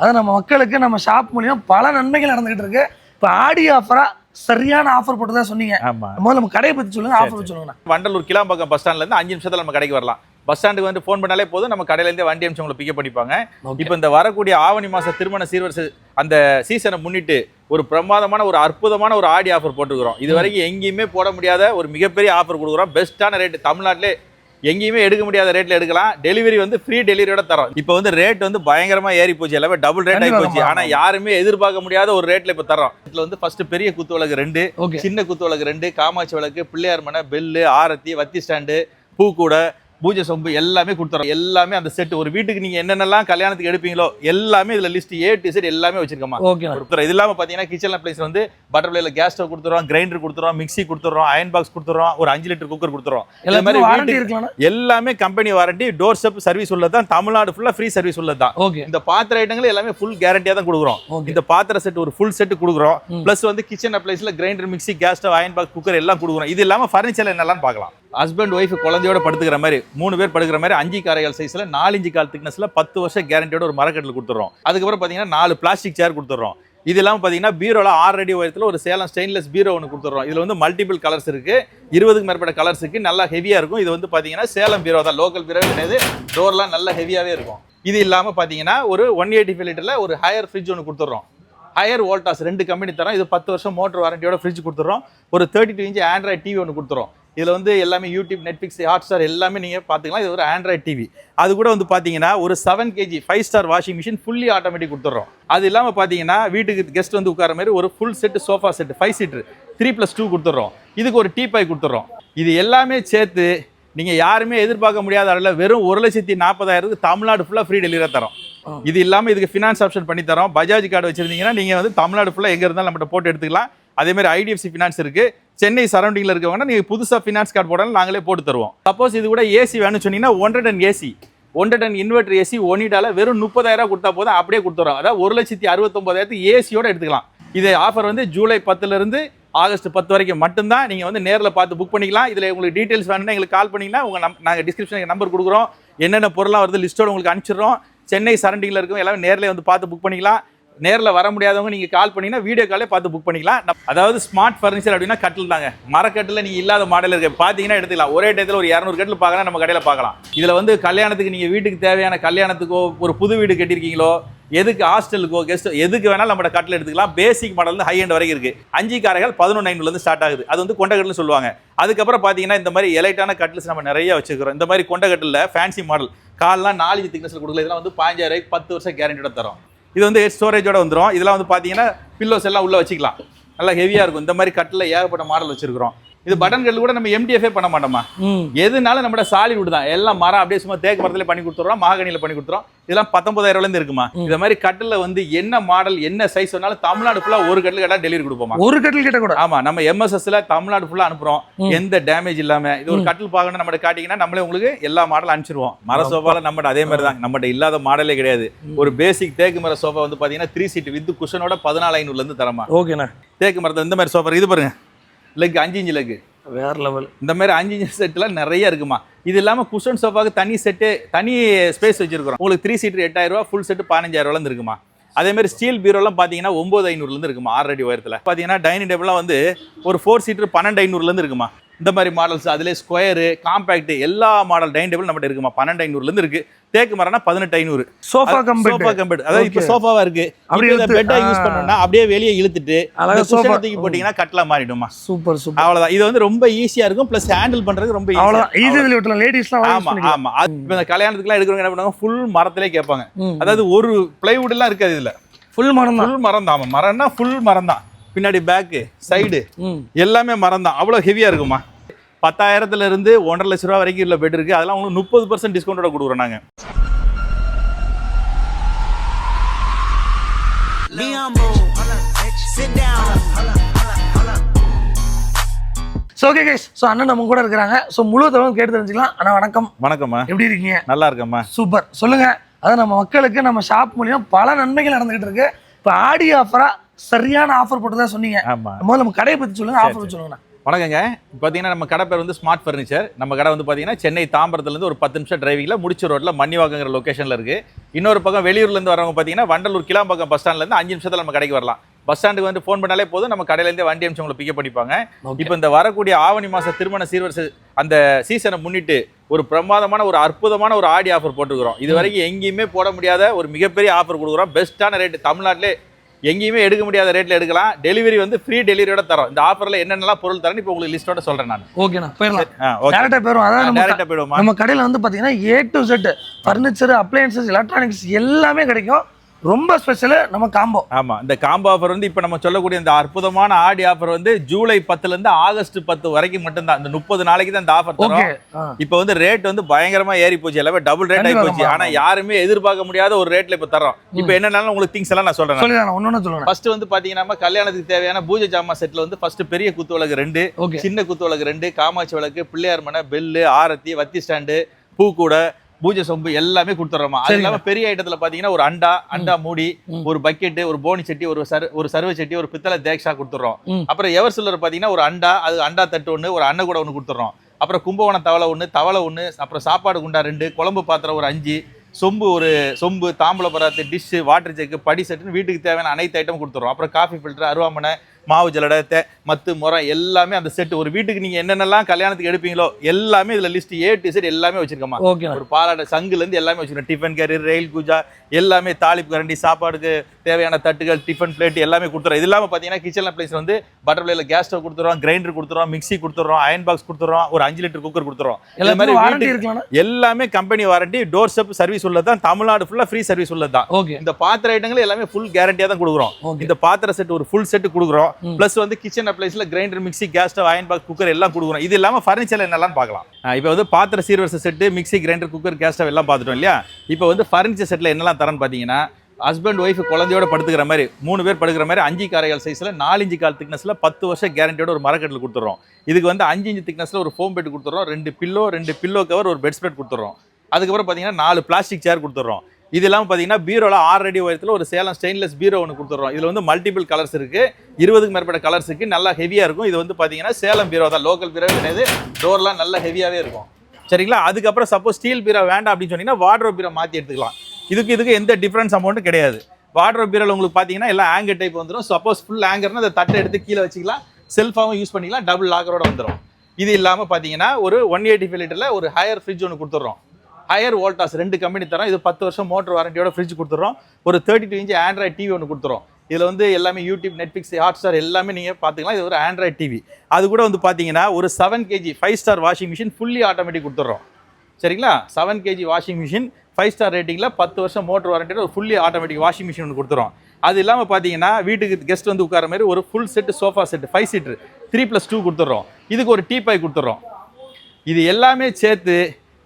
அதான் நம்ம மக்களுக்கு நம்ம ஷாப் மூலியம் பல நன்மைகள் நடந்துகிட்டு இருக்கு. இப்போ ஆடி ஆஃபரா சரியான ஆஃபர் போட்டு தான் சொன்னீங்க. முதல்ல நம்ம கடையை பத்தி சொல்லுங்க, ஆஃபர் சொல்லுங்க. வண்டலூர் கிளாம்பாக்கம் பஸ் ஸ்டாண்ட்ல இருந்து 5 நிமிஷத்துல நம்ம கடைக்கு வரலாம். பஸ் ஸ்டாண்டுக்கு வந்து ஃபோன் பண்ணாலே போதும், நம்ம கடையில இருந்து வண்டி அனுப்பிச்சு உங்களை பிக்கப் பண்ணிப்பாங்க. இப்போ இந்த வரக்கூடிய ஆவணி மாச திருமண சீர்வரிசை அந்த சீசனை முன்னிட்டு ஒரு பிரமாதமான ஒரு அற்புதமான ஒரு ஆடி ஆஃபர் போட்டுக்கிறோம். இது வரைக்கும் எங்கேயுமே போட முடியாத ஒரு மிகப்பெரிய ஆஃபர் கொடுக்குறோம். பெஸ்ட்டான ரேட், தமிழ்நாட்டிலே எங்கேயுமே எடுக்க முடியாத ரேட்ல எடுக்கலாம். டெலிவரி வந்து ஃப்ரீ டெலிவரியோட தரோம். இப்போ வந்து ரேட் வந்து பயங்கரமா ஏறி போச்சு, எல்லாமே டபுள் ரேட் ஆகி போச்சு. ஆனா யாருமே எதிர்பார்க்க முடியாத ஒரு ரேட்ல இப்ப தரோம். இதுல வந்து ஃபர்ஸ்ட் பெரிய குத்து விளக்கு 2, சின்ன குத்து விளக்கு 2, காமாட்சி விளக்கு, பிள்ளையார் மனை, பெல்லு, ஆரத்தி, வத்தி ஸ்டாண்டு, பூக்கூட, பூஜை சொம்பு எல்லாமே கொடுத்துறோம். எல்லாமே அந்த செட் ஒரு வீட்டுக்கு நீங்க என்னென்னலாம் கல்யாணத்துக்கு எடுப்பீங்களோ எல்லாமே இதுல லிஸ்ட் A to Z எல்லாமே வச்சிருக்கோமா. இது இல்லாம பாத்தீங்கன்னா கிச்சன் அப்ளைன்ஸ் வந்து பட்டர்ஃப்ளைல கேஸ் ஸ்டவ் கொடுத்துறோம், கிரைண்டர் கொடுத்துறோம், மிக்ஸி கொடுத்துறோம், அயன் பாக்ஸ் கொடுத்துறோம், ஒரு 5 லிட்டர் குக்கர் கொடுத்துறோம். எல்லாமே company warranty, door step service உள்ளதான். தமிழ்நாடு ஃபுல்லா ஃப்ரீ சர்வீஸ் உள்ளதான். இந்த பாத்திர ஐட்டங்கள் எல்லாமே ஃபுல் கேரண்டியா தான் கொடுக்குறோம். இந்த பாத்திர செட் ஒரு ஃபுல் செட் கொடுக்குறோம். பிளஸ் வந்து கிச்சன் அப்ளைன்ஸ்ல grinder, mixie, gas stove, iron box, cooker எல்லாம் கொடுக்குறோம். இது இல்லாம ஃபர்னிச்சர் என்னெல்லாம் பார்க்கலாம். ஹஸ்பண்ட் ஒய்ஃப் குழந்தையோட படுத்துக்கிற மாதிரி 3 பேர் படுக்கிற மாதிரி 5 காரைகள் சைஸ்ல 4 இன்ச் கால் திக்னஸ்ல 10 வருஷம் கேரண்டியோட ஒரு மரக்கட்டில் கொடுத்துறோம். அதுக்கப்புறம் பாத்தீங்கன்னா 4 பிளாஸ்டிக் சேர் கொடுத்துறோம். இது இல்லாம பாத்தீங்கன்னா பீரோல 6 அடி உயரத்துல ஒரு சேலம் ஸ்டெயின்லெஸ் பீரோ ஒன்று கொடுத்துறோம். இதுல வந்து மல்டிபிள் கலர்ஸ் இருக்கு, 20க்கு மேற்பட்ட கலர்ஸ் இருக்கு, நல்லா ஹெவியா இருக்கும். இது வந்து பாத்தீங்கன்னா சேலம் பீரோ தான், லோக்கல் பீரோ கிடையாது. டோர்லாம் நல்லா ஹெவியாவே இருக்கும். இது இல்லாம பாத்தீங்கன்னா ஒரு 185 லிட்டர்ல ஒரு ஹையர் ஃப்ரிட்ஜ் ஒன்று கொடுத்துறோம். ஹையர் வோல்டாஸ் 2 கம்பெனி தரோம். இது 10 வருஷம் மோட்டர் வாரண்டியோட ஃப்ரிட்ஜ் கொடுத்துறோம். ஒரு 32 இன்ச் ஆண்ட்ராய்ட் டிவி ஒன்று கொடுத்துறோம். இதுல வந்து எல்லாமே யூடியூப், நெட்ஃபிளிக்ஸ், ஹாட்ஸ்டார் எல்லாமே நீங்க பாத்துக்கலாம். இது ஒரு ஆண்ட்ராய்ட் டிவி. அது கூட வந்து பாத்தீங்கன்னா ஒரு 7 kg 5 star washing machine fully automatic கொடுத்துறோம். அது இல்லாம பாத்தீங்கன்னா வீட்டுக்கு கெஸ்ட் வந்து உட்கார மாதிரி ஒரு full set sofa set 5 seater 3+2 கொடுத்துறோம். இதுக்கு ஒரு டீபாய் கொடுத்துறோம். இது எல்லாமே சேர்த்து நீங்க யாருமே எதிர்பார்க்க முடியாத அளவில் வெறும் 1,40,000 தமிழ்நாடு ஃபுல்லா ஃப்ரீ டெலிவரி தரோம். இது இல்லாம இதுக்கு ஃபினான்ஸ் ஆப்ஷன் பண்ணி தரோம். பஜாஜ் கார்டு வச்சிருந்தீங்கன்னா நீங்க வந்து தமிழ்நாடு ஃபுல்லா எங்க இருந்தாலும் நம்மகிட்ட போட்டு எடுத்துக்கலாம். அதே மாதிரி IDFC ஃபினான்ஸ் இருக்கு. சென்னை சரௌண்டிங்ல இருக்கவங்க நீங்க புதுசா ஃபினான்ஸ் கார்டு போடாலும் நாங்களே போட்டு தருவோம். சப்போஸ் இது கூட ஏசி வேணும்னு சொன்னீங்கன்னா 110 ஏசி, 110 இன்வெர்டர் ஏசி ஒனிடால வெறும் 30,000 கொடுத்தா போதும், அப்படியே கொடுத்துறோம். அதாவது 1,69,000 ஏசியோட எடுத்துக்கலாம். இது ஆஃபர் வந்து ஜூலை 10ல இருந்து ஆகஸ்ட் 10 வரைக்கும் மட்டும்தான். நீங்க வந்து நேர்ல பார்த்து புக் பண்ணிக்கலாம். இதுல உங்களுக்கு டீடைல்ஸ் வேணும்னா எங்களுக்கு கால் பண்ணீங்கன்னா நாங்க டிஸ்கிரிப்ஷனுக்கு நம்பர் கொடுக்குறோம். என்னென்ன பொருளாக வருது லிஸ்ட்டோட உங்களுக்கு அனுப்பிச்சிடுறோம். சென்னை சரௌண்டிங்ல இருக்கவங்க எல்லாமே நேர்ல வந்து பார்த்து புக் பண்ணிக்கலாம். நேரில் வர முடியாதவங்க நீங்கள் கால் பண்ணிங்கன்னா வீடியோ காலே பார்த்து புக் பண்ணிக்கலாம். அதாவது ஸ்மார்ட் ஃபர்னிச்சர் அப்படின்னா கட்டில் தாங்க. மரக்கட்டில் நீங்கள் இல்லாத மாடல் இருக்குது, பார்த்தீங்கன்னா எடுத்துக்கலாம். ஒரே டயத்தில் ஒரு 200 கட்டில் பார்க்கலாம், நம்ம கடையில் பார்க்கலாம். இதில் வந்து கல்யாணத்துக்கு நீங்கள் வீட்டுக்கு தேவையான கல்யாணத்துக்கோ ஒரு புது வீடு கட்டியிருக்கீங்களோ, எதுக்கு ஹாஸ்டலுக்கோ கெஸ்ட் எதுக்கு வேணாலும் நம்மளோட கட்டில் எடுத்துக்கலாம். பேசிக் மாடல் வந்து ஹை எண்ட் வரைக்கும் இருக்குது. 5 காரைகள் 11,500 ஸ்டார்ட் ஆகுது. அது வந்து கொண்ட கட்டில் சொல்லுவாங்க. அதுக்கப்புறம் பார்த்தீங்கன்னா இந்த மாதிரி எலைட்டான கட்டில்ஸ் நம்ம நிறைய வச்சுக்கிறோம். இந்த மாதிரி கொண்ட கட்டில் ஃபேன்சி மாடல் கால்லாம் 4 இன்ச் திக்னஸில் கொடுக்கல. இதெல்லாம் வந்து 15,000 10 வருஷம் கேரண்டியோட தரோம். இது வந்து ஸ்டோரேஜோட வந்துடும். இதெல்லாம் வந்து பார்த்தீங்கன்னா பில்லோஸ் எல்லாம் உள்ள வச்சுக்கலாம், நல்லா ஹெவியாக இருக்கும். இந்த மாதிரி கட்டில் ஏகப்பட்ட மாடல் வச்சிருக்கிறோம். இது பட்டன் கட்டில் கூட நம்ம MDF பண்ண மாட்டோமா, எதுனாலும் நம்மளோட சாலிவுட் தான். எல்லாம் மரம் அப்படியே சும்மா தேக்கு மரத்துல பண்ணி கொடுத்துறோம், மாகனியில் பண்ணி கொடுத்துறோம். இதெல்லாம் 19,000 இருக்குமா. இந்த மாதிரி கட்டில் வந்து என்ன மாடல் என்ன சைஸ் சொன்னாலும் தமிழ்நாடு ஃபுல்லா ஒரு கட்டில் கேட்டால் டெலிவரி கொடுப்போமா. ஒரு கட்டில் கேட்ட கூட ஆமா, நம்ம MSSல தமிழ்நாடு ஃபுல்லா அனுப்புறோம், எந்த டேமேஜ் இல்லாம. இது ஒரு கட்டில் பார்க்கணும் நம்ம காட்டிங்கன்னா நம்மளே உங்களுக்கு எல்லா மாடலும் அனுப்பிச்சிருவோம். மர சோஃபால நம்ம அதே மாதிரி தான், நம்மகிட்ட இல்லாத மாடலே கிடையாது. ஒரு பேசிக் தேக்கு மர சோஃபா வந்து பாத்தீங்கன்னா 3 சீட் வித் குஷனோட 14,500 தரமா. ஓகேண்ணா. தேக்கு மரத்தை இந்த மாதிரி சோஃபா இது பாருங்க, லெக் 5 இன்ச் லெக் வேற லெவல். இந்த மாதிரி 5 இன்ச் செட்லாம் நிறைய இருக்குமா. இது இல்லாமல் குஷன் சோஃபாக்கு தனி செட்டு, தனி ஸ்பேஸ் வச்சிருக்கிறோம். உங்களுக்கு 3 சீட்டர் 8,000, ஃபுல் செட்டு 15,000 இருக்குமா. அதே மாதிரி ஸ்டீல் பீரோலாம் பார்த்தீங்கன்னா 9,500 இருக்குமா. 6 அடி உயரத்தில் பார்த்தீங்கன்னா டைனிங் டேபிள்லாம் வந்து ஒரு 4 சீட்டர் 12,500 இருக்குமா. இந்த மாதிரி மாடல்ஸ் அதிலே ஸ்கொயரு, காம்பேக்ட் எல்லா மாடல் டைனிங் டேபிள் நம்மகிட்ட இருக்குமா. 12,500 இருக்கு. தேக்கு மரம்னா 18,500. சோஃபா கம்பெட் அதாவது இப்போ சோஃபாவா இருக்கு. பெட்டா யூஸ் பண்ணணும்னா அப்படியே வெளியே இழுத்துட்டு தூக்கி போட்டீங்கன்னா கட்டலா மாறிடுமா. Super super. அவ்வளவுதான். இது வந்து ரொம்ப ஈஸியா இருக்கும். பிளஸ் ஹேண்டில் பண்றதுக்கு ரொம்ப ஈஸியா லேடிஸ்லாம். ஆமா ஆமா. இப்போ இந்த கல்யாணத்துக்குலாம் எடுக்கிறவங்க என்ன பண்ணுவாங்க, ஃபுல் மரத்திலே கேட்பாங்க. அதாவது ஒரு பிளைவுட் எல்லாம் இருக்காது, இதுல ஃபுல் மரம் தான். ஃபுல் மரம் தான். மரம்னா ஃபுல் மரம் தான். பின்னாடி பேக்கு சைடு எல்லாமே மரம் தான். அவ்வளோ ஹெவியா இருக்குமா. 10,000 இருந்து 1.5 லட்ச ரூபா வரைக்கும் உள்ள பெட் இருக்கு. அதெல்லாம் உங்களுக்கு 30% டிஸ்கவுண்டோட கொடுக்குறோம் நாங்க. ஓகே கைஸ், ஸோ அண்ணன் நம்ம கூட இருக்கிறாங்க. ஸோ முழு தகவலும் கேட்டு தெரிஞ்சுக்கலாம். அண்ணா வணக்கம். வணக்கம்மா. எப்படி இருக்கீங்க? நல்லா இருக்கம்மா. சூப்பர். சொல்லுங்க. அதான் நம்ம மக்களுக்கு நம்ம ஷாப் மூலியம் பல நன்மைகள் நடந்துகிட்டு இருக்கு. இப்போ ஆடி ஆஃபரா சரியான ஆஃபர் போட்டு தான் சொன்னீங்க. முதல்ல நம்ம கடையை பற்றி சொல்லுங்க, ஆஃபர் சொல்லுங்கண்ணா. வணக்கங்க. பார்த்தீங்கன்னா நம்ம கடை பேர் வந்து ஸ்மார்ட் ஃபர்னிச்சர். நம்ம கடை வந்து பார்த்தீங்கன்னா சென்னை தாம்பரத்துலேருந்து ஒரு 10 நிமிஷம் டிரைவிங்கில் முடிச்ச ரோட்டில் மன்னிவாக்கங்கிற லொக்கேஷனில் இருக்குது. இன்னொரு பக்கம் வெளியூர்லேருந்து வரவங்க பார்த்தீங்கன்னா வண்டலூர் கிளாம்பாக்கம் பஸ் ஸ்டாண்ட்லேருந்து 5 நிமிஷத்தில் நம்ம கடைக்கு வரலாம். பஸ் ஸ்டாண்டுக்கு வந்து ஃபோன் பண்ணாலே போதும், நம்ம கடையிலேருந்தே வண்டி அனுப்பிச்சு உங்களை பிக்கப் பண்ணிப்பாங்க. இப்போ இந்த வரக்கூடிய ஆவணி மாதம் திருமண சீர்வரிசை அந்த சீசனை முன்னிட்டு ஒரு பிரமாதமான ஒரு அற்புதமான ஒரு ஆடி ஆஃபர் போட்டுக்கிறோம். இது வரைக்கும் எங்கேயுமே போட முடியாத ஒரு மிகப்பெரிய ஆஃபர் கொடுக்குறோம். பெஸ்ட்டான ரேட்டு, தமிழ்நாட்டிலே எங்கேயுமே எடுக்க முடியாத ரேட்ல எடுக்கலாம். டெலிவரி வந்து ஃப்ரீ டெலிவரியோட தரோம். இந்த ஆஃபர்ல என்னென்னலாம் பொருள் தரேன் இப்போ உங்களுக்கு லிஸ்டோட சொல்றேன் நான். ஓகேண்ணா, போயிடலாம். டேரக்டா போயிடும். அதாவது நம்ம கடையில வந்து பாத்தீங்கன்னா A to Z furniture, appliances, electronics எல்லாமே கிடைக்கும். ரொம்ப ஸ்பெஷல் நம்ம காம்போ. ஆமா, இந்த காம்போ ஆஃபர் வந்து இப்போ நம்ம சொல்லக்கூடிய இந்த அற்புதமான ஆடி ஆஃபர் வந்து ஜூலை 10ல இருந்து ஆகஸ்ட் 10 வரைக்கும் மட்டும்தான். இந்த 30 நாளைக்கு தான் இந்த ஆஃபர் தரோம். இப்போ வந்து ரேட் வந்து பயங்கரமா ஏறி போச்சு, எல்லாமே டபுள் ரேட் ஆகி போச்சு. ஆனா யாருமே எதிர்பார்க்க முடியாத ஒரு ரேட்ல இப்போ தரோம். இப்போ என்னன்னாலும் உங்களுக்கு திங்ஸ் எல்லாம் நான் சொல்றேன். சொல்லுங்க. ஃபர்ஸ்ட் வந்து பாத்தீங்கன்னா கல்யாணத்துக்கு தேவையான பூஜை ஜாமான் செட்ல வந்து ஃபர்ஸ்ட் பெரிய குத்து விளக்கு 2, சின்ன குத்து விளக்கு 2, காமாட்சி விளக்கு, பிள்ளையார் மனை, பெல்லு, ஆரத்தி, வத்தி ஸ்டாண்டு, பூக்கூடை, பூஜை சொம்பு எல்லாமே கொடுத்துறோமா. அது இல்லாம பெரிய ஐட்டத்துல பாத்தீங்கன்னா ஒரு அண்டா மூடி, ஒரு பக்கெட், ஒரு போனி சட்டி, ஒரு சர்வ சட்டி, ஒரு பித்தளை தேக்ஷா கொடுத்துறோம். அப்புறம் எவர் சில்லர் பாத்தீங்கன்னா ஒரு அண்டா தட்டு 1, ஒரு அன்ன கூட 1 கொடுத்துறோம். அப்புறம் கும்பகோணம் தவளை 1, அப்புறம் சாப்பாடு குண்டா 2, குழம்பு பாத்திரம் ஒரு 5, சொம்பு, தாம்பூல பராத்து, டிஷ்ஷு, வாட்டர் ஜெக்கு, படி செட்டுன்னு வீட்டுக்கு தேவையான அனைத்து ஐட்டம் கொடுத்துறோம். அப்புறம் காஃபி ஃபில்டர், அருவாமனை, மாவு ஜலடை, மத்து முறம் எல்லாமே அந்த செட். ஒரு வீட்டுக்கு நீங்க என்னென்னலாம் கல்யாணத்துக்கு எடுப்பீங்களோ எல்லாமே இதுல லிஸ்ட் A to Z எல்லாமே வச்சிருக்கோமா. ஒரு பாலாட சங்குல இருந்து எல்லாமே வச்சிருக்கோம். டிஃபன் கேரியர், ரயில் கூஜா எல்லாமே, தாளிப்பு கரண்டி, சாப்பாடுக்கு தேவையான தட்டுகள், டிஃபன் பிளேட் எல்லாமே கொடுத்துறோம். இது இல்லாம பாத்தீங்கன்னா கிச்சன் அப்ளைன்ஸ் வந்து பட்டர்ஃப்ளைல கேஸ் ஸ்டவ் கொடுத்துறோம், கிரைண்டர் கொடுத்துறோம், மிக்ஸி கொடுத்துறோம், அயன் பாக்ஸ் கொடுத்துறோம், ஒரு 5 லிட்டர் குக்கர் கொடுத்துறோம். இந்த மாதிரி எல்லாமே company warranty, door step service உள்ளதான். தமிழ்நாடு ஃபுல்லா ஃப்ரீ சர்வீஸ் உள்ளதான். இந்த பாத்திர ஐட்டங்கள் எல்லாமே ஃபுல் கேரண்டியா தான் கொடுக்குறோம். இந்த பாத்திர செட் ஒரு ஃபுல் செட் கொடுக்குறோம். பிளஸ் வந்து கிச்சன் அப்ளைன்ஸ்ல grinder, mixie, gas stove, iron box, cooker எல்லாம் கொடுக்குறோம். இது இல்லாம ஃபர்னிச்சர்ல என்னெல்லாம் பார்க்கலாம். இப்போ வந்து பாத்திர சீர்வரிசை set, mixie, grinder, cooker, gas stove எல்லாம் பார்த்துட்டோம் இல்லையா. இப்போ வந்து ஃபர்னிச்சர் செட்ல என்னெல்லாம் தரேன்னு பாத்தீங்கன்னா, ஹஸ்பண்ட் ஒய்ஃப் குழந்தையோட படுத்துக்கிற மாதிரி 3 பேர் படுக்கிற மாதிரி 5 காரைகள் சைஸ்ல 4 இன்ச் கால் திக்னஸ்ல 10 வருஷம் கேரண்டியோட ஒரு மரக்கட்டில் கொடுத்துறோம். இதுக்கு வந்து 5 இன்ச் திக்னஸ்ல ஒரு ஃபோம் பெட் கொடுத்துறோம். 2 பில்லோ கவர், ஒரு பெட் ஸ்ப்ரெட் கொடுத்துறோம். அதுக்கப்புறம் பாத்தீங்கன்னா 4 பிளாஸ்டிக் சேர் கொடுத்துறோம். இது இல்லாமல் பார்த்தீங்கன்னா பீரோல 6 அடி உயரத்தில் ஒரு சேலம் ஸ்டெயின்லெஸ் பீரோ ஒன்று கொடுத்துறோம். இதில் வந்து மல்டிபிள் கலர்ஸ் இருக்கு, 20க்கு மேற்பட்ட கலர்ஸ் இருக்கு, நல்லா ஹெவியா இருக்கும். இது வந்து பார்த்தீங்கன்னா சேலம் பீரோ தான், லோக்கல் பீரோ கிடையாது. டோர்லாம் நல்லா ஹெவியாவே இருக்கும். சரிங்களா. அதுக்கப்புறம் சப்போஸ் ஸ்டீல் பீரோ வேண்டாம் அப்படின்னு சொன்னீங்கன்னா வார்ட்ரோப் பீரோ மாற்றி எடுத்துக்கலாம். இதுக்கு எந்த டிஃபரன்ஸ் அமௌண்ட்டும் கிடையாது. வார்ட்ரோப் பீரோல உங்களுக்கு பார்த்தீங்கன்னா எல்லாம் ஆங்கர் டைப் வந்துடும். சப்போஸ் ஃபுல் ஆங்கர்னா அந்த தட்டை எடுத்து கீழே வச்சுக்கலாம், செல்ஃபாகவும் யூஸ் பண்ணிக்கலாம், டபுள் லாக்கரோட வந்துடும். இது இல்லாமல் பார்த்தீங்கன்னா ஒரு 185 லிட்டரில் ஒரு ஹையர் ஃப்ரிட்ஜ் ஒன்று கொடுத்துட்றோம். ஹையர் வோல்டாஸ் 2 கம்பெனி தரோம். இது 10 வருஷம் மோட்டர் வாரண்டியோட ஃப்ரிட்ஜ் கொடுத்துறோம். ஒரு 32 இன்ச் ஆண்ட்ராய்ட் டிவி ஒன்று கொடுத்துறோம். இதில் வந்து எல்லாமே யூடியூப், நெட்ஃப்ளிக்ஸ், ஹாட்ஸ்டார் எல்லாமே நீங்கள் பார்த்துக்கலாம். இது ஒரு ஆண்ட்ராய்ட் டிவி. அது கூட வந்து பார்த்தீங்கன்னா ஒரு 7 kg 5 star washing machine fully automatic கொடுத்துட்றோம். சரிங்களா. 7 kg வாஷிங் மிஷின் 5 ஸ்டார் ரேட்டிங்கில் 10 வருஷம் மோட்டர் வாரண்டியோட ஒரு ஃபுல்லி ஆட்டோமேட்டிக் வாஷிங் மிஷின் ஒன்று கொடுத்துறோம். அது இல்லாமல் பார்த்தீங்கன்னா வீட்டுக்கு கெஸ்ட் வந்து உட்கார மாதிரி ஒரு full set sofa set 5 seater 3+2 கொடுத்துட்றோம். இதுக்கு ஒரு டீபாய் கொடுத்துட்றோம். இது எல்லாமே சேர்த்து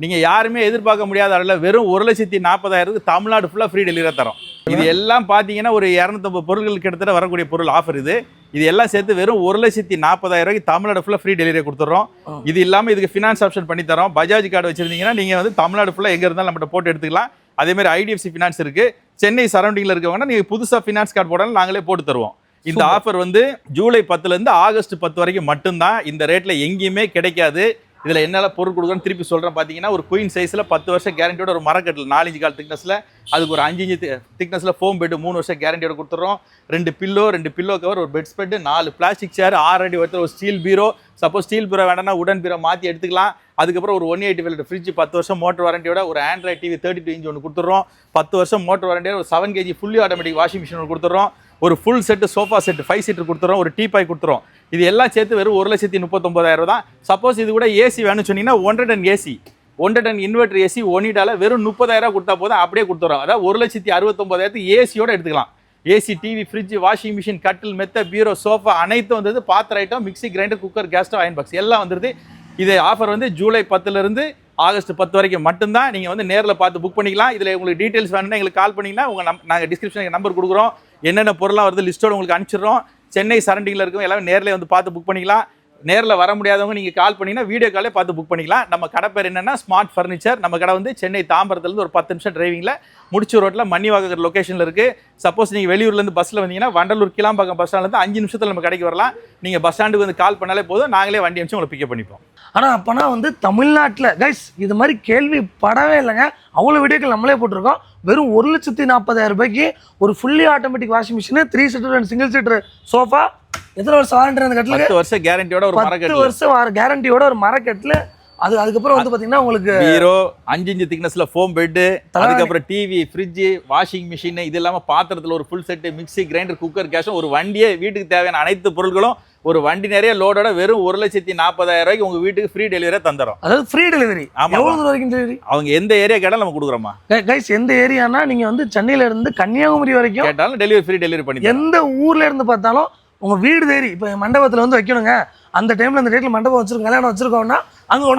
நீங்கள் யாருமே எதிர்பார்க்க முடியாத அளவில் வெறும் 1,40,000 தமிழ்நாடு ஃபுல்லாக ஃப்ரீ டெலிவரி தரோம். இது எல்லாம் பார்த்தீங்கன்னா ஒரு 250 பொருட்கள் கிட்டத்தட்ட வரக்கூடிய பொருள் ஆஃபர் இது. இது எல்லாம் சேர்த்து வெறும் 1,40,000 தமிழ்நாடு ஃபுல்லாக ஃப்ரீ டெலிவரி கொடுத்துறோம். இது இல்லாமல் இதுக்கு ஃபினான்ஸ் ஆப்ஷன் பண்ணி தரோம். பஜாஜ் கார்டு வச்சிருந்தீங்கன்னா நீங்கள் வந்து தமிழ்நாடு ஃபுல்லாக எங்கே இருந்தாலும் நம்மகிட்ட போட்டு எடுத்துக்கலாம். அதேமாதிரி IDFC ஃபினான்ஸ் இருக்குது. சென்னை சரௌண்டிங்கில் இருக்கவங்கன்னா நீங்கள் புதுசாக ஃபினான்ஸ் கார்டு போடாலும் நாங்களே போட்டு தருவோம். இந்த ஆஃபர் வந்து ஜூலை 10லேருந்து ஆகஸ்ட் 10 வரைக்கும் மட்டும்தான். இந்த ரேட்டில் எங்கேயுமே கிடைக்காது. இதில் என்னெல்லாம் பொருள் கொடுக்குறோன்னு திருப்பி சொல்கிறேன். பார்த்தீங்கன்னா ஒரு குயின் சைஸில் 10 வருஷம் கேரண்டியோட ஒரு மரக்கட்டில் 4 இன்ச் கால் திக்னஸில், அதுக்கு ஒரு 5 இன்ச் திக்னஸில் ஃபோம் பெட் 3 வருஷம் கேரண்டியோட கொடுத்துறோம். 2 பில்லோ கவர், ஒரு பெட் ஸ்பெட், 4 பிளாஸ்டிக் சேர், 6 அடி உயரத்தில் ஒரு ஸ்டீல் பீரோ. சப்போஸ் ஸ்டீல் பீரோ வேண்டாம்னா உடன் பீரோ மாற்றி எடுத்துக்கலாம். அதுக்கப்புறம் ஒரு 185 லிட்டர் ஃப்ரிட்ஜ் 10 வருஷம் மோட்டர் வாரண்டியோட ஒரு ஆண்ட்ராய்ட் டிவி 32 இன்ச் ஒன்று கொடுத்துறோம். 10 வருஷம் மோட்டர் வாரண்டியோட ஒரு 7 kg fully automatic washing machine ஒன்று கொடுத்துறோம். ஒரு full set sofa set 5 seater கொடுத்துறோம். ஒரு டீபாய் கொடுத்துறோம். இது எல்லாம் சேர்த்து வெறும் 1,39,000 தான். சப்போஸ் இது கூட ஏசி வேணும்னு சொன்னீங்கன்னா 110 இன்வெர்டர் ஏசி ஒனிடால வெறும் 30,000 கொடுத்தா போதும், அப்படியே கொடுத்துறோம். அதாவது 1,69,000 ஏசியோட எடுத்துக்கலாம். AC, TV, fridge, washing machine, கட்டில், மெத்த, பீரோ, சோஃபா அனைத்தும் வந்தது. பாத்திர item, mixie, grinder, cooker, gas stove, iron box எல்லாம் வந்துருது. இது ஆஃபர் வந்து ஜூலை 10லேருந்து ஆகஸ்ட் 10 வரைக்கும் மட்டும்தான். நீங்கள் வந்து நேரில் பார்த்து புக் பண்ணிக்கலாம். இதில் உங்களுக்கு டீட்டெயில்ஸ் வேணும்னா எங்களுக்கு கால் பண்ணிங்கன்னா நாங்கள் டிஸ்கிரிப்ஷனுக்கு நம்பர் கொடுக்குறோம். என்னென்ன பொருளாக வருது லிஸ்ட்டோடு உங்களுக்கு அனுப்பிச்சிடுறோம். சென்னை சரௌண்டிங்கில் இருக்கும் எல்லாமே நேரில் வந்து பார்த்து புக் பண்ணிக்கலாம். நேரில் வர முடியாதவங்க நீங்கள் கால் பண்ணிங்கன்னா வீடியோ காலே பார்த்து புக் பண்ணிக்கலாம். நம்ம கடை பேர் என்னன்னா ஸ்மார்ட் ஃபர்னிச்சர். நம்ம கடை வந்து சென்னை தாம்பரத்துலேருந்து ஒரு 10 நிமிஷம் டிரைவிங்கில் முடிச்சூர் ரோட்டில் மன்னிவாக்கர் லொக்கேஷனில் இருக்குது. சப்போஸ் நீங்கள் வெளியூர்லேருந்து பஸ்ஸில் வந்தீங்கன்னா வண்டலூர் கிளாம்பாக்கம் பஸ் ஸ்டாண்ட்லேருந்து 5 நிமிஷத்தில் நம்ம கடைக்கு வரலாம். நீங்கள் பஸ் ஸ்டாண்டுக்கு வந்து கால் பண்ணாலே போதும், நாங்களே வண்டி அனுப்பிச்சு உங்களை பிக்கப் பண்ணிப்போம். ஆனால் அப்போனா வந்து தமிழ்நாட்டில் கைஸ் இது மாதிரி கேள்விப்படவே இல்லைங்க. அவ்வளோ வீடியோக்கள் நம்மளே போட்டிருக்கோம். வெறும் 1,40,000 ரூபாய்க்கு ஒரு fully automatic washing machine, 3 seater and single seater sofa. எத்தனை வருஷம் வாரண்டி அந்த கட்டிலுக்கு? 10 வருஷம் கேரண்டியோட ஒரு மரக்கட்டில். 10 வருஷம் கேரண்டியோட ஒரு மரக்கட்டில். அதுக்கப்புறம் வந்து பாத்தீங்கன்னா உங்களுக்கு பீரோ 5 இன்ச் திக்னஸ்ல ஃபோம் பெட், அதுக்கப்புறம் டிவி, ஃப்ரிட்ஜ், வாஷிங் மிஷின், இது இல்லாம பாத்திரத்துல ஒரு full set, mixie, grinder, cooker, gas, ஒரு வண்டியே வீட்டுக்கு தேவையான அனைத்து பொருட்களும் ஒரு வண்டி நிறைய லோடோட வெறும் 1,40,000 ரூபாய்க்கு உங்க வீட்டுக்கு ஃப்ரீ டெலிவரி தந்துறோம். அதாவது ஃப்ரீ டெலிவரி. எவ்வளவு தூரம் வரைக்கும் டெலிவரி? அவங்க எந்த ஏரியா கேட்டாலும் நம்ம கொடுக்குறோமா கைஸ்? எந்த ஏரியானா நீங்க வந்து சென்னையில இருந்து கன்னியாகுமரி வரைக்கும் கேட்டாலும் டெலிவரி ஃப்ரீ டெலிவரி பண்ணி. எந்த ஊர்ல இருந்து பார்த்தாலும் உங்க வீடு தேடி இப்ப மண்டபத்துல வந்து வைக்கணுங்க, அந்த டைம்ல அந்த டேட்ல மண்டபம் வச்சிருக்கோம், கல்யாணம் வச்சிருக்கோம்னா அங்க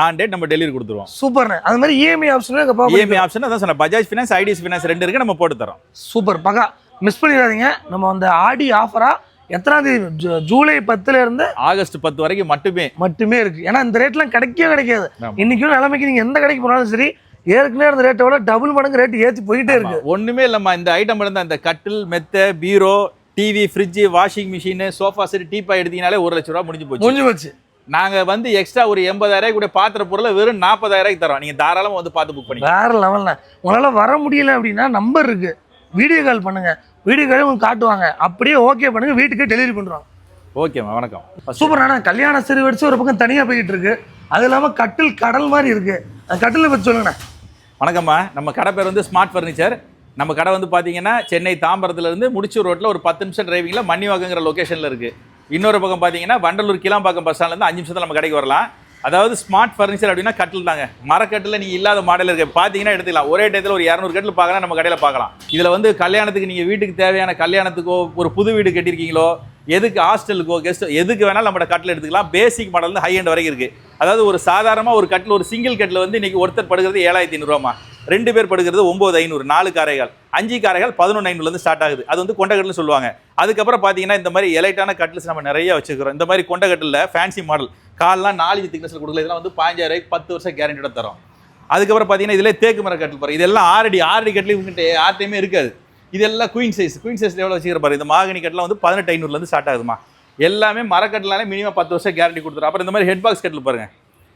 ஆன் டேட் நம்ம டெலிவரி கொடுத்துருவோம். சூப்பர்ண்ணே. அது மாதிரி இஎம்ஐ ஆப்ஷன் இஎம்ஐ ஆப்ஷன் அதான் சொன்னேன், பஜாஜ் ஃபினான்ஸ், ஐடிஎஸ் ஃபினான்ஸ் 2 இருக்கு, நம்ம போட்டு தரோம். சூப்பர் பகா. மிஸ் பண்ணிடாதீங்க. நம்ம அந்த ஆடி ஆஃபரா எத்தனாம் தேதி? ஜூலை 10ல இருந்து ஆகஸ்ட் 10 வரைக்கும் மட்டுமே இருக்கு. ஏன்னா இந்த ரேட்லாம் கிடைக்காது. இன்னைக்கும் நிலைமைக்கு நீங்க எந்த கடைக்கு போனாலும் சரி, ஏற்கனவே அந்த ரேட்டோட டபுள் மடங்கு ரேட் ஏற்றி போயிட்டே இருக்கு. ஒண்ணுமே இல்லம்மா, இந்த ஐட்டம் இருந்தா இந்த கட்டில், மெத்த, பீரோ, TV, fridge, washing machine, sofa set, டீப்பா எடுத்தீங்கனாலே 1,00,000 ரூபாய் முடிஞ்சு போச்சு. நாங்க வந்து எக்ஸ்ட்ரா ஒரு 80,000 கூட பாத்திர பொருளை வெறும் 40,000 தரோம். நீங்க தாராளமா வந்து பார்த்து புக் பண்ணி. வேற லெவல்ல. உங்களால வர முடியல அப்படின்னா நம்பர் இருக்கு, வீடியோ கால் பண்ணுங்க. வீடியோ கால் உங்களுக்கு காட்டுவாங்க, அப்படியே ஓகே பண்ணுங்க, வீட்டுக்கு டெலிவரி பண்றோம். ஓகேம்மா, வணக்கம். சூப்பர். ஆனா கல்யாண சிறு வச்சு ஒரு பக்கம் தனியா போயிட்டு இருக்கு, அது இல்லாம கட்டில் கடல் மாதிரி இருக்கு. அந்த கட்டிலை பத்தி சொல்லுங்க. வணக்கம்மா, நம்ம கடை பேர் வந்து ஸ்மார்ட் ஃபர்னிச்சர். நம்ம கடை வந்து பார்த்தீங்கன்னா சென்னை தாம்பரத்துலேருந்து முடிச்சூர் ரோட்டில் ஒரு 10 நிமிஷம் டிரைவிங்கில் மன்னிவாக்கங்கிற லொக்கேஷனில் இருக்குது. இன்னொரு பக்கம் பார்த்தீங்கன்னா வண்டலூர் கிளாம்பாக்கம் பஸ் ஸ்டாண்ட்லேருந்து 5 நிமிஷத்தில் நம்ம கடைக்கு வரலாம். அதாவது ஸ்மார்ட் ஃபர்னிச்சர் அப்படின்னா கட்டில் தாங்க. மரக்கட்டில் நீங்கள் இல்லாத மாடல் இருக்குது, பார்த்தீங்கன்னா எடுத்துக்கலாம். ஒரே டயத்தில் ஒரு 200 கட்டில் பார்க்கலாம், நம்ம கடையில் பார்க்கலாம். இதில் வந்து கல்யாணத்துக்கு நீங்கள் வீட்டுக்கு தேவையான கல்யாணத்துக்கோ, ஒரு புது வீடு கட்டியிருக்கீங்களோ, எதுக்கு ஹாஸ்டலுக்கோ, கெஸ்ட் எதுக்கு வேணாலும் நம்மளோட கட்டில் எடுத்துக்கலாம். பேசிக் மாடல் வந்து ஹை எண்ட் வரைக்கும் இருக்குது. அதாவது ஒரு சாதாரணமாக ஒரு கட்டில், ஒரு சிங்கிள் கட்டில் வந்து இன்றைக்கி ஒருத்தர் படுக்கிறது 7,500 ரூபாமா, 2 பேர் படுக்கிறது 9,500, 4 காரைகள், 5 காரைகள் 11,500 ஸ்டார்ட் ஆகுது. அது வந்து கொண்ட கட்டில் சொல்லுவாங்க. அதுக்கப்புறம் பார்த்தீங்கன்னா இந்த மாதிரி எலைட்டான கட்டில்ஸ் நம்ம நிறைய வச்சுக்கிறோம். இந்த மாதிரி கொண்ட கட்டில் ஃபேன்சி மாடல், கால்லாம் 4 இன்ச் திக்னஸில் கொடுக்கல. இதெல்லாம் வந்து 15,000 10 வருஷம் கேரண்டியோட தரோம். அதுக்கப்புறம் பார்த்தீங்கன்னா இதிலே தேக்கு மர கட்டில் பாருங்க, இதெல்லாம் 6 அடி கட்டில் இவங்ககிட்ட யார்ட்டையுமே இருக்காது. இதெல்லாம் குயின் சைஸ் எவ்வளோ வச்சுக்கிற பாரு. இந்த மாகனி கட்டில் வந்து 18,500 ஸ்டார்ட் ஆகுதுமா. எல்லாமே மரக்கட்டிலாலே மினிமம் 10 வருஷம் கேரண்டி கொடுத்துரும். அப்புறம் இந்த மாதிரி ஹெட் பாக்ஸ் கட்டில் பாருங்க,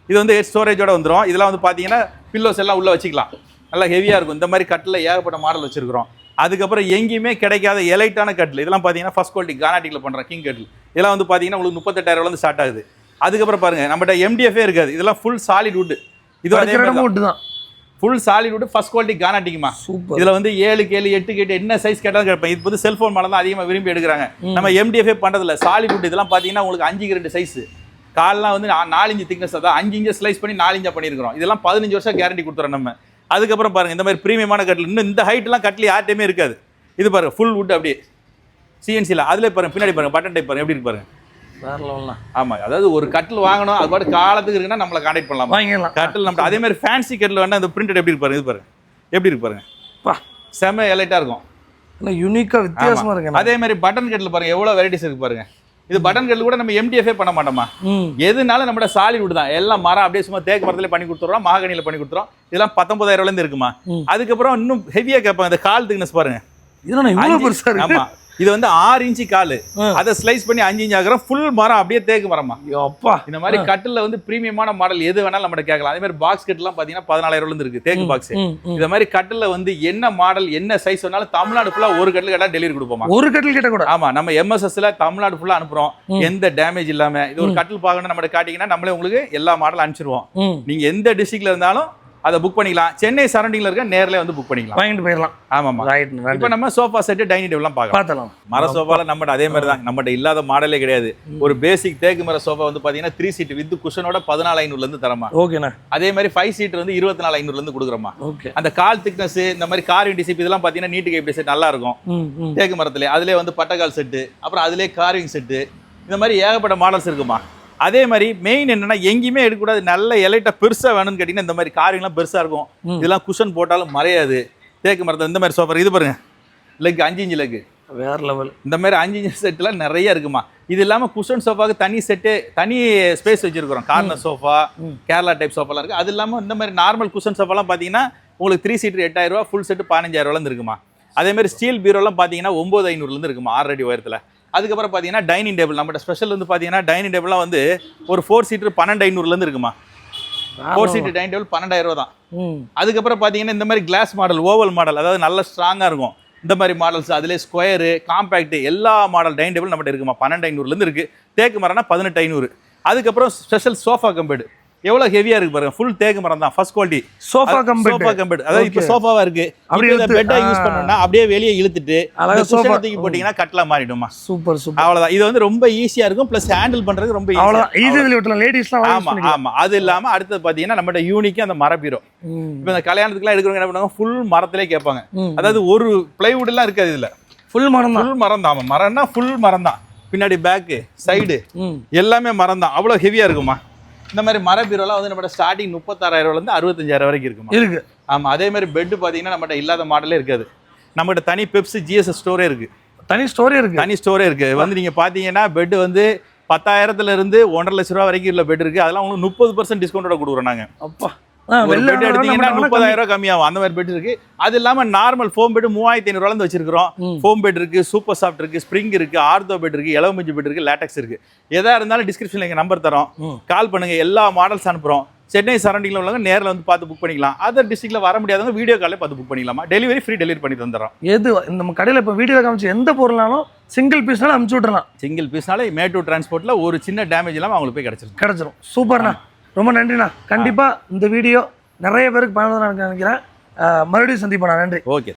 இது வந்து ஸ்டோரேஜோட வந்துடும். இதெல்லாம் வந்து பார்த்தீங்கன்னா பில்லோஸ் எல்லாம் உள்ளே வச்சுக்கலாம், நல்லா ஹெவியாக இருக்கும். இந்த மாதிரி கட்டில் ஏகப்பட்ட மாடல் வச்சிருக்கிறோம். அதுக்கப்புறம் எங்கேயுமே கிடைக்காத எலைட்டான கட்டில், இதெல்லாம் பார்த்தீங்கன்னா ஃபர்ஸ்ட் குவாலிட்டி கானாட்டிக்கில் பண்ணுறோம் கிங் கட்டில். இதெல்லாம் வந்து பார்த்தீங்கன்னா உங்களுக்கு 38,000 ஸ்டார்ட் ஆகுது. அதுக்கப்புறம் பாருங்க, நம்மகிட்ட எம்டிஎஃபே இருக்காது, இதெல்லாம் ஃபுல் சாலிட் வுட். இது தான் full solid wood, first quality கானாட்டிக்குமா. இதில் வந்து 7 கேளு 8 கேட்டு என்ன சைஸ் கேட்டாலும் கேட்பேன். இது வந்து செல்ஃபோன் மாடல் தான் அதிகமாக விரும்பி எடுக்கிறாங்க. நம்ம எம்டிஎஃபே பண்ணுறதில்ல, சாலிட் வுட். இதெல்லாம் பார்த்தீங்கன்னா உங்களுக்கு 5க்கு 2 சைஸ், கால்லாம் வந்து 4 இன்ச் திக்னஸ், அதான் 5 இன்ச் ஸ்லைஸ் பண்ணி 4 இன்ச்சாக பண்ணியிருக்கிறோம். இதெல்லாம் 15 வருஷம் கேரண்டி கொடுத்துறோம் நம்ம. அதுக்கப்புறம் பாருங்க, இந்த மாதிரி ப்ரீமியமான கட்டில், இன்னும் இந்த ஹைட்லாம் கட்டில் யார்ட்டையுமே இருக்காது. இது பாருங்க ஃபுல் வுட், அப்படியே சிஎன்சியில். அதில் பாருங்க பின்னாடி பாருங்க பட்டன் டைப் பாருங்க, எப்படி இருக்கு பாருங்க. ஆமாம், அதாவது ஒரு கட்டில் வாங்கணும், அது பாட்டு காலத்துக்கு இருக்குன்னா நம்மளை கான்டாக்ட் பண்ணலாம். கட்டில் நம்ம அதே மாதிரி ஃபேன்சி கட்டில் வேணா இந்த பிரிண்டட் எப்படி இருக்கு பாருங்க. இது பாருங்க எப்படி இருக்கு பாருங்க, செம எலைட்டாக இருக்கும், யூனிக்காக வித்தியாசமாக இருக்கு. அதே மாதிரி பட்டன் கட்டில் பாருங்க, எவ்வளோ வெரைட்டிஸ் இருக்கு பாருங்க. இது பட்டன் கட்டில் கூட நம்ம எம்டிஎஃபே பண்ண மாட்டோமா, எதுனாலும் நம்மளோட சாலிவுட் தான். எல்லாம் மரம் அப்படியே சும்மா தேக்கு மரத்துல பண்ணி கொடுத்துறோம், மகாகனியில் பண்ணி கொடுத்துறோம். இதெல்லாம் 19,000 இருக்குமா. அதுக்கப்புறம் இன்னும் ஹெவியாக கேட்பாங்க, இந்த கால் திக்னஸ் பாருங்க, ஆமா. இது வந்து 6 இன்ச்சு காலு, அதை ஸ்லைஸ் பண்ணி 5 இன்ச் ஆகிறோம். ஃபுல் மரம் அப்படியே தேக்கு மரமா. அப்பா, இந்த மாதிரி கட்டில் வந்து பிரீமியமான மாடல் எது வேணாலும் நம்ம கேட்கலாம். அதே மாதிரி பாக்ஸ் கட்டிலாம் பார்த்தீங்கன்னா 14,000 இருக்கு, தேக்கு பாக்ஸ். இந்த மாதிரி கட்டில் வந்து என்ன மாடல் என்ன சைஸ் வேணாலும் தமிழ்நாடு ஃபுல்லா ஒரு கட்டில் கேட்டா டெலிவரி கொடுப்போமா. ஒரு கட்டில் கேட்ட கூட ஆமா, நம்ம எம்எஸ்எஸ்ல தமிழ்நாடு ஃபுல்லா அனுப்புறோம், எந்த டேமேஜ் இல்லாம. இது ஒரு கட்டில் பார்க்கணும் நம்ம காட்டிங்கன்னா நம்மளே உங்களுக்கு எல்லா மாடலும் அனுப்பிச்சிருவோம். நீங்க எந்த டிஸ்ட்ரிக்ட்ல இருந்தாலும் அதை புக் பண்ணிக்கலாம். சென்னை சரௌண்டிங்ல இருக்க நேர்ல வந்து புக் பண்ணிக்கலாம், வாங்கிட்டு போயிடலாம். ஆமாமா. இப்போ நம்ம சோஃபா செட் டைனிங் டேபிள்லாம் பார்க்கலாம். மர சோஃபால நம்மகிட்ட அதே மாதிரி தான், நம்மகிட்ட இல்லாத மாடலே கிடையாது. ஒரு பேசிக் தேக்கு மர சோஃபா வந்து பாத்தீங்கன்னா 3 சீட் வித் குஷனோட 14,500 தரமா. ஓகேண்ணா. அதே மாதிரி 5 சீட் வந்து 24,500 கொடுக்குறோமா. அந்த கால் திக்னஸ், இந்த மாதிரி கார் டிசிப் இதெல்லாம் பாத்தீங்கன்னா நீட்டு கைப்பிடி செட் நல்லா இருக்கும் தேக்கு மரத்துல. அதுலேயே வந்து பட்டக்கால் செட்டு, அப்புறம் அதுலேயே கார்விங் செட்டு, இந்த மாதிரி ஏகப்பட்ட மாடல்ஸ் இருக்குமா. அதே மாதிரி மெயின் என்னன்னா, எங்கேயுமே எடுக்கக்கூடாது, நல்ல எலைட்டா பெருசாக வேணும்னு கேட்டிங்கன்னா இந்த மாதிரி காரிங்லாம் பெருசாக இருக்கும். இதெல்லாம் குஷன் போட்டாலும் மறையாது தேக்கு மரத்தில். இந்த மாதிரி சோஃபா இது பாருங்க, லெக் 5 இன்ச் லெக், வேற லெவல். இந்த மாதிரி 5 இன்ச் செட்லாம் நிறைய இருக்குமா. இது இல்லாமல் குஷன் சோஃபாவுக்கு தனி செட்டு, தனி ஸ்பேஸ் வச்சிருக்கிறோம். கார்னர் சோஃபா, கேரளா டைப் சோஃபாலாம் இருக்குது. அது இல்லாமல் இந்த மாதிரி நார்மல் குஷன் சோஃபாலாம் பார்த்தீங்கன்னா உங்களுக்கு 3 சீட்டர் 8000 ரூபா, ஃபுல் செட்டு 15000 இருக்குமா. அதே மாதிரி ஸ்டீல் பீரோலாம் பார்த்தீங்கன்னா 9500 இருக்குமா 6 அடி உயரத்தில். அதுக்கப்புறம் பார்த்தீங்கன்னா டைனிங் டேபிள், நம்மகிட்ட ஸ்பெஷல் வந்து பார்த்தீங்கன்னா டைனிங் டேபிள்லாம் வந்து ஒரு 4 சீட்டர் 12500 இருக்குமா. 4 சீட்டர் டைனிங் டேபிள் 12000 ரூபா தான். அதுக்கப்புறம் பார்த்தீங்கன்னா இந்த மாதிரி கிளாஸ் மாடல், ஓவல் மாடல், அதாவது நல்ல ஸ்ட்ராங்காக இருக்கும். இந்த மாதிரி மாடல்ஸ் அதிலே ஸ்கொயரு, காம்பேக்ட் எல்லா மாடல் டைனிங் டேபிள் நம்மகிட்ட இருக்குமா. 12500 இருக்குது. தேக்கு மரம்னா 18500. அதுக்கப்புறம் ஸ்பெஷல் சோஃபா கம்பெடு எவ்வளோ ஹெவியாக இருக்கு பாருங்க. ஃபுல் தேக்கு மரம் தான், ஃபர்ஸ்ட் குவாலிட்டி சோஃபா கம்பெட். அதாவது இப்போ சோஃபாவா இருக்கு, அப்படியே பெட்டா யூஸ் பண்ணோம்னா அப்படியே வெளியே இழுத்துட்டு சோஃபா தூக்கி போட்டீங்கன்னா கட்லா மாறிடுமா. Super super. அவ்வளவுதான். இது வந்து ரொம்ப ஈஸியா இருக்கும், பிளஸ் ஹேண்டில் பண்றதுக்கு ரொம்ப அவ்வளவுதான். ஈஸியா விட்டலாம் லேடிஸ்லாம். ஆமா ஆமா. அது இல்லாம அடுத்தது பாத்தீங்கன்னா நம்மகிட்ட யூனிக்கா அந்த மர பீரோ. இப்போ இந்த கல்யாணத்துக்குலாம் எடுக்கிறவங்க என்ன பண்ணுவாங்க, ஃபுல் மரத்திலே கேட்பாங்க. அதாவது ஒரு பிளைவுட் எல்லாம் இருக்காது இதுல, ஃபுல் மரம் தான். ஃபுல் மரம் தான். மரம்னா ஃபுல் மரம் தான். பின்னாடி பேக்கு சைடு எல்லாமே மரம் தான். அவ்வளவு ஹெவியா இருக்குமா. இந்த மாதிரி மர பீரோலாம் வந்து நம்ம ஸ்டார்டிங் 36000 ரூபாயிலிருந்து 65000 வரைக்கும் இருக்குமா. இருக்கு. ஆமா. அதே மாதிரி பெட் பாத்தீங்கன்னா நம்மகிட்ட இல்லாத மாடலே இருக்காது. நம்மகிட்ட தனி பெப்ஸ் ஜிஎஸ் ஸ்டோரே இருக்கு. தனி ஸ்டோரே இருக்கு. வந்து நீங்க பாத்தீங்கன்னா பெட் வந்து 10,000 இருந்து 1.5 லட்ச ரூபா வரைக்கும் உள்ள பெட் இருக்கு. அதெல்லாம் உங்களுக்கு 30% டிஸ்கவுண்டோட கொடுக்குறோம் நாங்க. அப்பா, பெட் எடுத்தீங்கன்னா 30,000 ரூபாய் கம்மியாகும். அந்த மாதிரி பெட் இருக்கு. அது இல்லாம நார்மல் ஃபோம் பெட் 3500 ரூபாயில வச்சிருக்கிறோம். ஃபோம் பெட் இருக்கு, சூப்பர் சாஃப்ட் இருக்கு, ஸ்ப்ரிங் இருக்கு, ஆர்த்தோ பெட் இருக்கு, எலவமிஞ்சி பெட் இருக்கு, லேட்டக்ஸ் இருக்கு. எதா இருந்தாலும் டிஸ்கிரிப்ஷன்ல எங்க நம்பர் தரோம், கால் பண்ணுங்க. எல்லா மாடல்ஸ் அனுப்புறோம். சென்னை சரௌண்டிங்ல உள்ளவங்க நேரில் வந்து பார்த்து புக் பண்ணிக்கலாம். அதர் டிஸ்ட்ரிக்ட்ல வர முடியாதவங்க வீடியோ காலே பார்த்து புக் பண்ணிக்கலாமா. டெலிவரி ஃப்ரீ டெலிவரி பண்ணி தந்துடுறோம். எது நம்ம கடையில் இப்போ வீடியோ காமிச்சு எந்த பொருளாலும் சிங்கிள் பீஸ்னாலும் அனுப்பிச்சு விட்றலாம். சிங்கிள் பீஸ்னால மேட்டூர் டிரான்ஸ்போர்ட்ல ஒரு சின்ன டேமேஜ் இல்லாமல் அவங்களுக்கு போய் கிடைச்சிரும். சூப்பர்ண்ணா, ரொம்ப நன்றிண்ணா. கண்டிப்பா இந்த வீடியோ நிறைய பேருக்கு பயனுள்ளதாக நினைக்கிறேன். மறுபடியும் சந்திப்போம். நன்றி. ஓகே.